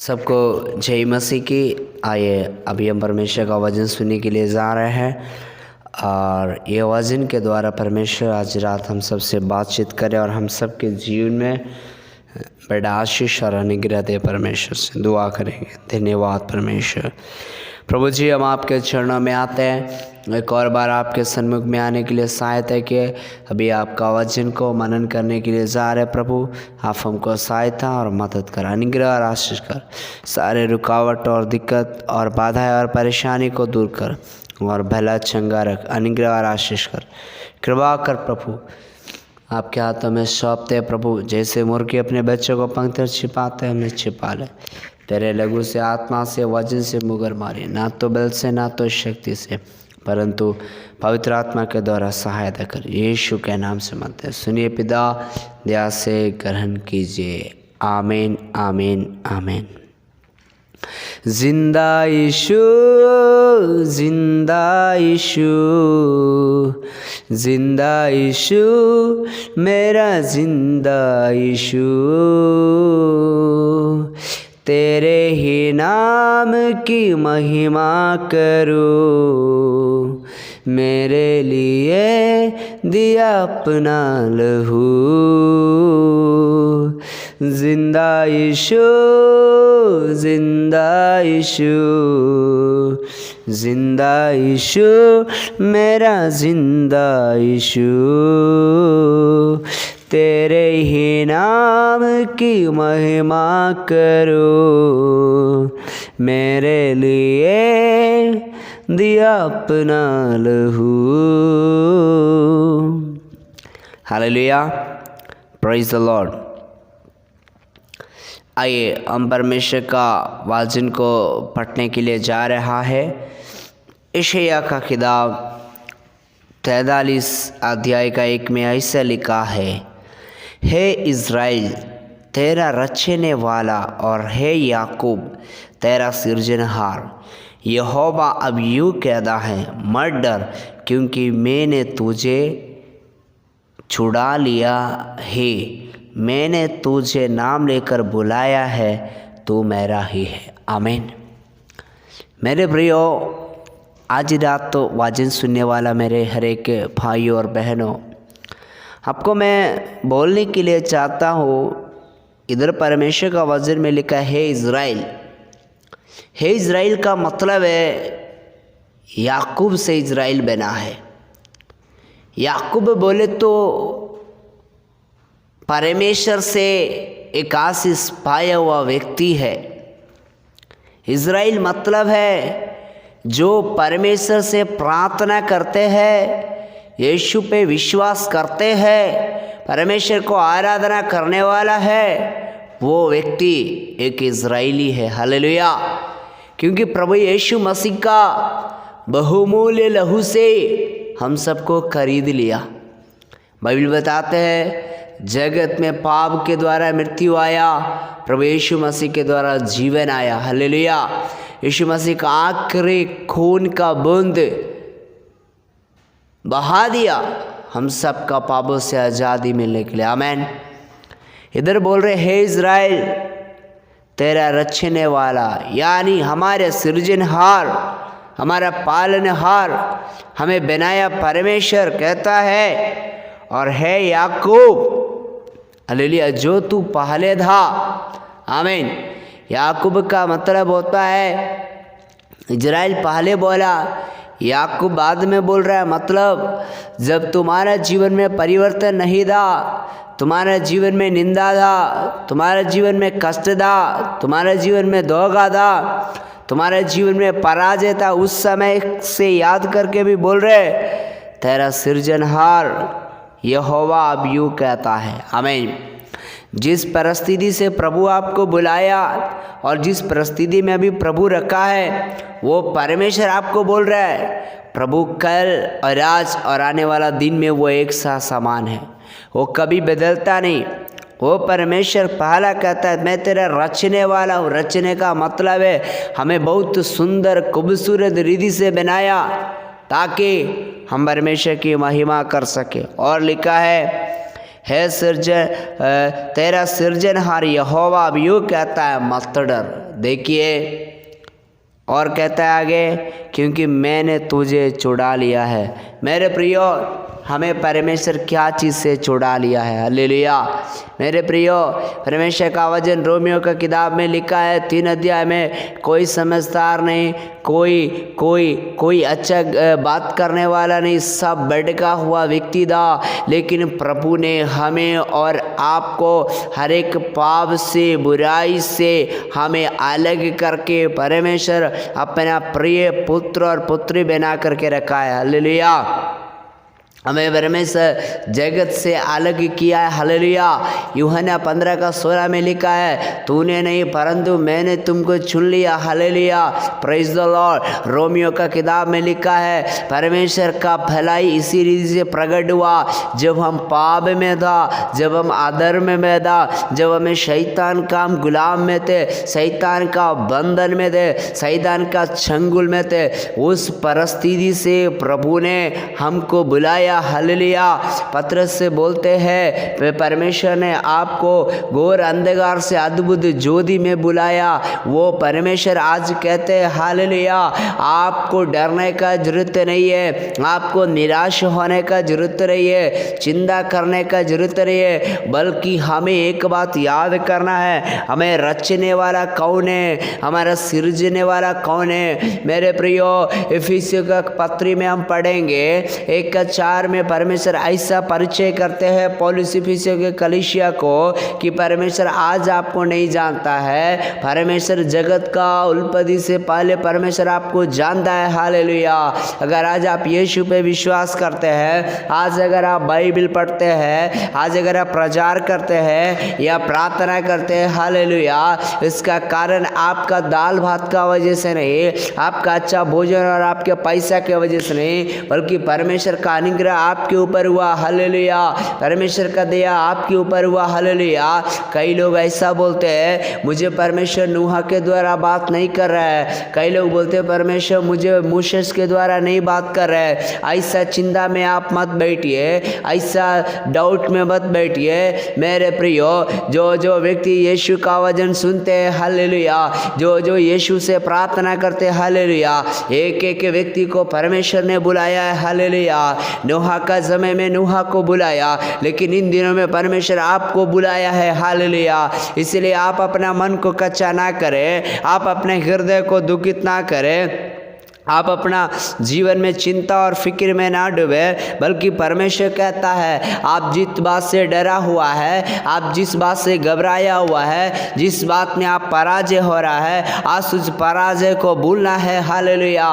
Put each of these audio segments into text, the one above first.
सबको जय मसीह की। आइए अभी हम परमेश्वर का वचन सुनने के लिए जा रहे हैं और ये वचन के द्वारा परमेश्वर आज रात हम सबसे बातचीत करें और हम सबके जीवन में बड़ा आशीष और अनुग्रह दे। परमेश्वर से दुआ करेंगे। धन्यवाद परमेश्वर। प्रभु जी, हम आपके चरणों में आते हैं, एक और बार आपके सन्मुख में आने के लिए सहायता के अभी आपका वचन को मनन करने के लिए जा रहे। प्रभु आप हमको सहायता और मदद कर, अनुग्रह और आशीष कर। सारे रुकावट और दिक्कत और बाधाएं और परेशानी को दूर कर और भला चंगा रख, अनुग्रह और आशीष कर, कृपा कर। प्रभु आपके हाथों में सौंपते हैं प्रभु। जैसे मुर्गी अपने बच्चों को पंख पर छिपाते हैं, हमें छिपा ले। तेरे लघु से, आत्मा से, वचन से मुगर मारे, ना तो बल से ना तो शक्ति से, परंतु पवित्र आत्मा के द्वारा सहायता कर। यीशु के नाम से मांगते हैं, सुनिए पिता, दया से ग्रहण कीजिए। आमीन आमीन आमीन। जिंदा यीशु, जिंदा यीशु, जिंदा यीशु, मेरा जिंदा यीशु, तेरे ही नाम की महिमा करो। मेरे लिए दिया अपना लहू। जिंदा यीशु, जिंदा यीशु, जिंदा यीशु, मेरा जिंदा यीशु, तेरे ही नाम की महिमा करो। मेरे लिए दिया अपना लहू। Hallelujah, praise the Lord. आइए हम परमेश्वर का वचन को पढ़ने के लिए जा रहा है। यशायाह का किताब 43 अध्याय का 1 में ऐसा लिखा है, हे इज़राइल तेरा रचने वाला और हे याकूब तेरा सिरजनहार, यहोवा अब यूँ कहता है, मत डर, क्योंकि मैंने तुझे छुड़ा लिया है। मैंने तुझे नाम लेकर बुलाया है, तू मेरा ही है। आमीन। मेरे प्रियो, आज रात तो वचन सुनने वाला मेरे हर एक भाइयों और बहनों, आपको मैं बोलने के लिए चाहता हूँ। इधर परमेश्वर का वचन में लिखा है इज़राइल। हे इज़राइल का मतलब है याकूब से इज़राइल बना है। याकूब बोले तो परमेश्वर से एक आशीष पाया हुआ व्यक्ति है। इज़राइल मतलब है जो परमेश्वर से प्रार्थना करते हैं, यीशु पे विश्वास करते हैं, परमेश्वर को आराधना करने वाला है, वो व्यक्ति एक इज़राइली है। हालेलुया। क्योंकि प्रभु यीशु मसीह का बहुमूल्य लहू से हम सबको खरीद लिया। बाइबल बताते हैं जगत में पाप के द्वारा मृत्यु आया, प्रभु यीशु मसीह के द्वारा जीवन आया। हालेलुया। यीशु मसीह का आखिरी खून का बूंद बहा दिया हम सब का पापों से आज़ादी मिलने के लिए। आमीन। इधर बोल रहे, हे इज़राइल तेरा रचने वाला, यानी हमारे सृजनहार, हमारा पालनहार, हमें बनाया परमेश्वर कहता है। और है याकूब, हालेलुया, जो तू पहले था। आमीन। याकूब का मतलब होता है, इज़राइल पहले बोला, याकूब बाद में बोल रहा है। मतलब जब तुम्हारा जीवन में परिवर्तन नहीं था, तुम्हारे जीवन में निंदा था, तुम्हारे जीवन में कष्ट था, तुम्हारे जीवन में धोखा था, तुम्हारे जीवन में पराजय था, उस समय से याद करके भी बोल रहे, तेरा सृजनहार यहोवा अब यूँ कहता है। आमीन। जिस परिस्थिति से प्रभु आपको बुलाया और जिस परिस्थिति में अभी प्रभु रखा है, वो परमेश्वर आपको बोल रहा है, प्रभु कल और आज और आने वाला दिन में वो एक सा समान है, वो कभी बदलता नहीं। वो परमेश्वर पहला कहता है, मैं तेरा रचने वाला हूँ। रचने का मतलब है हमें बहुत सुंदर खूबसूरत रीति से बनाया ताकि हम परमेश्वर की महिमा कर सके। और लिखा है, है तेरा सृजनहार यहोवा अब यूँ कहता है, मत डर। देखिए और कहता है आगे, क्योंकि मैंने तुझे छुड़ा लिया है। मेरे प्रियो, हमें परमेश्वर क्या चीज़ से छुड़ा लिया है? हालेलुया। मेरे प्रियो, परमेश्वर का वचन रोमियो का किताब में लिखा है 3 अध्याय में, कोई समझदार नहीं, कोई अच्छा बात करने वाला नहीं, सब भटका हुआ व्यक्ति था। लेकिन प्रभु ने हमें और आपको हर एक पाप से, बुराई से हमें अलग करके परमेश्वर अपना प्रिय पुत्र और पुत्री बना करके रखा है। हालेलुया। हमें परमेश्वर जगत से अलग किया है। हालेलुया। यूहन्ना 15:16 में लिखा है, तूने नहीं परंतु मैंने तुमको चुन लिया। Hallelujah, praise the Lord. Romeo का किताब में लिखा है, परमेश्वर का भलाई इसी रीति से प्रकट हुआ, जब हम पाप में था, जब हम अधर्म में था, जब हमें शैतान का गुलाम में थे, शैतान का बंधन में थे, शैतान का चंगुल में थे, उस परिस्थिति से प्रभु ने हमको बुलाया। हालेलुया। पतरस से बोलते हैं, परमेश्वर ने आपको घोर अंधकार से अद्भुत ज्योति में बुलाया। वो परमेश्वर आज कहते हैं, हालेलुया, आपको डरने का जरूरत नहीं है, आपको निराश होने का जरूरत नहीं है, चिंता करने का जरूरत नहीं है, बल्कि हमें एक बात याद करना है, हमें रचने वाला कौन है, हमारा सृजने वाला कौन है। मेरे प्रियो, इफिसियों का पत्री में हम पढ़ेंगे 1:4 में परमेश्वर ऐसा परिचय करते हैं पौलुस इफिसियों के कलीसिया को कि परमेश्वर आज आपको नहीं जानता है, परमेश्वर जगत का उत्पत्ति से पहले परमेश्वर आपको जानता है। हालेलुया। अगर आज आप यीशु पे विश्वास करते हैं, आज अगर आप बाइबल पढ़ते हैं, आज अगर आप प्रचार करते हैं या प्रार्थना करते हैं, हालेलुया, इसका कारण आपका दाल भात का वजह से नहीं, आपका अच्छा भोजन और आपके पैसा के वजह से नहीं, बल्कि परमेश्वर का अनुग्रह आपके ऊपर हुआ। हालेलुया। परमेश्वर का दया आपके ऊपर हुआ। हालेलुया। कई लोग ऐसा बोलते हैं, मुझे परमेश्वर नूह के द्वारा बात नहीं कर रहा है, कई लोग बोलते हैं परमेश्वर मुझे मूसेस के द्वारा नहीं बात कर रहा है। ऐसा चिंता में आप मत बैठिए, ऐसा डाउट में मत बैठिए। मेरे प्रियो, जो व्यक्ति यीशु का वचन सुनते हैं, हालेलुया, जो यीशु से प्रार्थना करते हैं, हालेलुया, एक व्यक्ति को परमेश्वर ने बुलाया है। हालेलुया। नूह का समय में नूह को बुलाया, लेकिन इन दिनों में परमेश्वर आपको बुलाया है। हालेलुया। इसलिए आप अपना मन को कच्चा ना करें, आप अपने हृदय को दुखित ना करें, आप अपना जीवन में चिंता और फिक्र में ना डूबे, बल्कि परमेश्वर कहता है, आप जिस बात से डरा हुआ है, आप जिस बात से घबराया हुआ है, जिस बात में आप पराजय हो रहा है, आज उस पराजय को भूलना है। हालेलुया।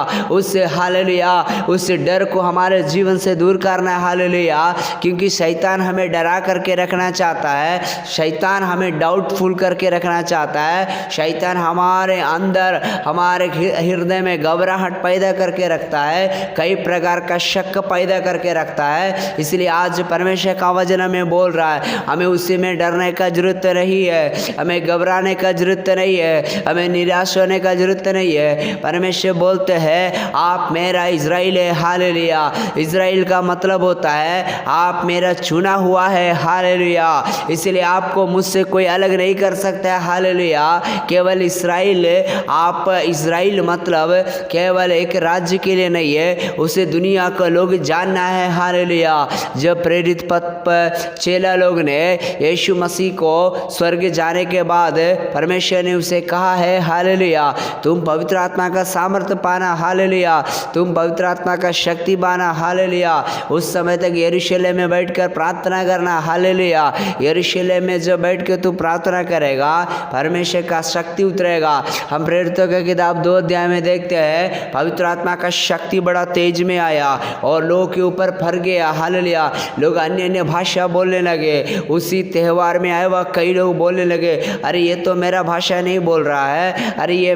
हालेलुया, उस डर को हमारे जीवन से दूर करना है। हालेलुया। क्योंकि शैतान हमें डरा करके रखना चाहता है, शैतान हमें डाउटफुल करके रखना चाहता है, शैतान हमारे अंदर, हमारे हृदय में घबराहट पैदा करके रखता है, कई प्रकार का शक पैदा करके रखता है। इसलिए आज परमेश्वर का वचन हमें बोल रहा है, हमें उसी में डरने का जरूरत नहीं है, हमें घबराने का जरूरत नहीं है, हमें निराश होने का जरूरत नहीं है। परमेश्वर बोलते हैं, आप मेरा इज़राइल है। हालेलुया। इज़राइल का मतलब होता है आप मेरा चुना हुआ है। हालेलुया। इसलिए आपको मुझसे कोई अलग नहीं कर सकता है। हालेलुया। केवल इज़राइल, आप इज़राइल मतलब केवल एक राज्य के लिए नहीं है, उसे दुनिया का लोग जानना है। हालेलुया। जब प्रेरित पथ पर चेला लोग ने यीशु मसीह को स्वर्ग जाने के बाद परमेश्वर ने उसे कहा है, हालेलुया, तुम पवित्र आत्मा का सामर्थ्य पाना। हालेलुया। तुम पवित्र आत्मा का शक्ति पाना। हालेलुया। उस समय तक यरूशलेम में बैठकर प्रार्थना करना। हालेलुया। यरूशलेम में जब बैठ के तू प्रार्थना करेगा, परमेश्वर का शक्ति उतरेगा। हम प्रेरितों की किताब 2 अध्याय में देखते हैं, पवित्र आत्मा का शक्ति बड़ा तेज में आया और लोगों के ऊपर फर गया। हालेलुया। लोग अन्य भाषा बोलने लगे। उसी त्यौहार में आए हुआ कई लोग बोलने लगे, अरे ये तो मेरा भाषा नहीं बोल रहा है, अरे ये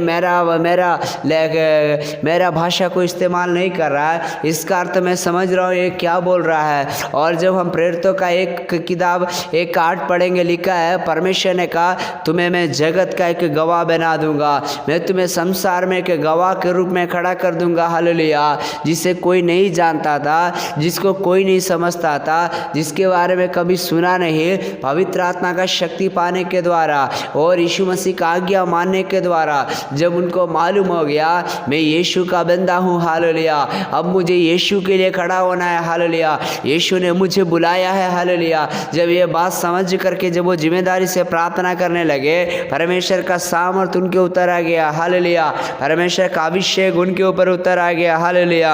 मेरा भाषा को इस्तेमाल नहीं कर रहा है, इसका अर्थ मैं समझ रहा हूँ ये क्या बोल रहा है। और जब हम प्रेरितों का एक किताब 1:8 पढ़ेंगे, लिखा है, परमेश्वर ने कहा, तुम्हें मैं जगत का एक गवाह बना दूंगा, मैं तुम्हें संसार में एक गवाह के रूप में खड़ा कर दूंगा, हालेलुया। जिसे कोई नहीं जानता था, जिसको कोई नहीं समझता था, जिसके बारे में कभी सुना नहीं, पवित्र आत्मा का शक्ति पाने के द्वारा और यीशु मसीह का आज्ञा मानने के द्वारा जब उनको मालूम हो गया मैं यीशु का बंदा हूँ, हालेलुया, अब मुझे यीशु के लिए खड़ा होना है, हालेलुया, यीशु ने मुझे बुलाया है, हालेलुया। जब ये बात समझ करके जब वो जिम्मेदारी से प्रार्थना करने लगे, परमेश्वर का सामर्थ उनके ऊपर आ गया, हालेलुया। परमेश्वर का अभिषेक उनके ऊपर उतर आ गया, हालेलुया।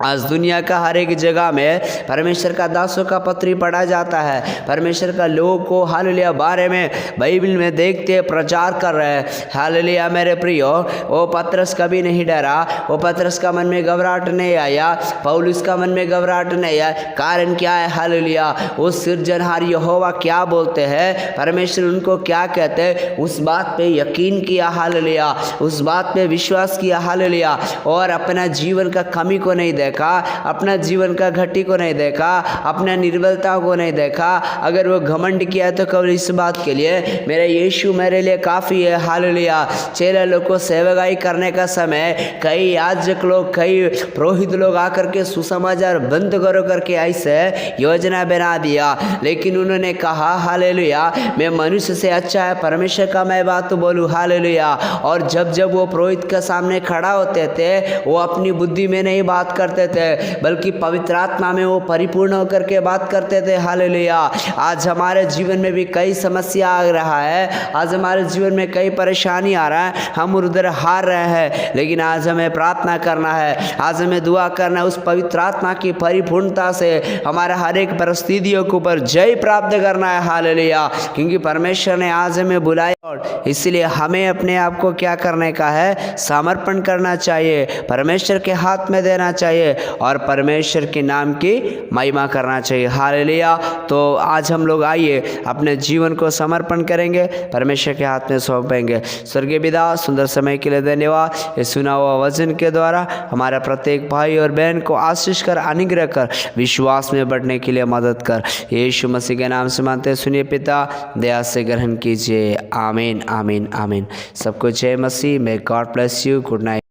आज दुनिया का हर एक जगह में परमेश्वर का दासों का पत्री पढ़ा जाता है, परमेश्वर का लोगों को हालेलुया बारे में बाइबल में देखते प्रचार कर रहे हैं, हालेलुया। मेरे प्रियो, वो पतरस कभी नहीं डरा, वो पतरस का मन में घबराहट नहीं आया, पौलुस का मन में घबराहट नहीं आया। कारण क्या है, हालेलुया, वो सिरजनहार यहोवा क्या बोलते हैं, परमेश्वर उनको क्या कहते हैं, उस बात पे यकीन किया, हालेलुया, उस बात पे विश्वास किया, हालेलुया। और अपना जीवन का कमी को नहीं देखा, अपना जीवन का घटी को नहीं देखा, अपना निर्बलता को नहीं देखा। अगर वो घमंड किया तो केवल इस बात के लिए मेरा यीशु मेरे लिए काफ़ी है, हालेलुया। चेले लोग को सेवकाई करने का समय कई याजक लोग, कई पुरोहित लोग आकर के सुसमाचार बंद करो करके ऐसे योजना बना दिया, लेकिन उन्होंने कहा, हालेलुया, मैं मनुष्य से अच्छा है परमेश्वर का मैं बात तो बोलूँ, हालेलुया। और जब जब वो पुरोहित के सामने खड़ा होते थे, वो अपनी बुद्धि में नहीं बात करते थे, बल्कि पवित्र आत्मा में वो परिपूर्ण होकर के बात करते थे, हालेलुया। आज हमारे जीवन में भी कई समस्या आ रहा है, आज हमारे जीवन में कई परेशानी आ रहा है, हम उधर हार रहे हैं, लेकिन आज हमें प्रार्थना करना है, आज हमें दुआ करना है, उस पवित्र आत्मा की परिपूर्णता से हमारे हर एक परिस्थितियों के ऊपर जय प्राप्त करना है, हालेलुया। क्योंकि परमेश्वर ने आज हमें बुलाया, और इसलिए हमें अपने आप को क्या करने का है, समर्पण करना चाहिए, परमेश्वर के हाथ में देना चाहिए और परमेश्वर के नाम की महिमा करना चाहिए, हालेलुया। तो आज हम लोग आइए अपने जीवन को समर्पण करेंगे, परमेश्वर के हाथ में सौंपेंगे। स्वर्गीय पिता, सुंदर समय के लिए धन्यवाद। ये सुना हुआ वचन के द्वारा हमारा प्रत्येक भाई और बहन को आशीष कर, अनुग्रह कर, विश्वास में बढ़ने के लिए मदद कर, यीशु मसीह के नाम से मांगते सुनिए पिता, दया से ग्रहण कीजिए, आमीन, आमीन, आमीन। सबको जय मसीह। May God bless you. Good night.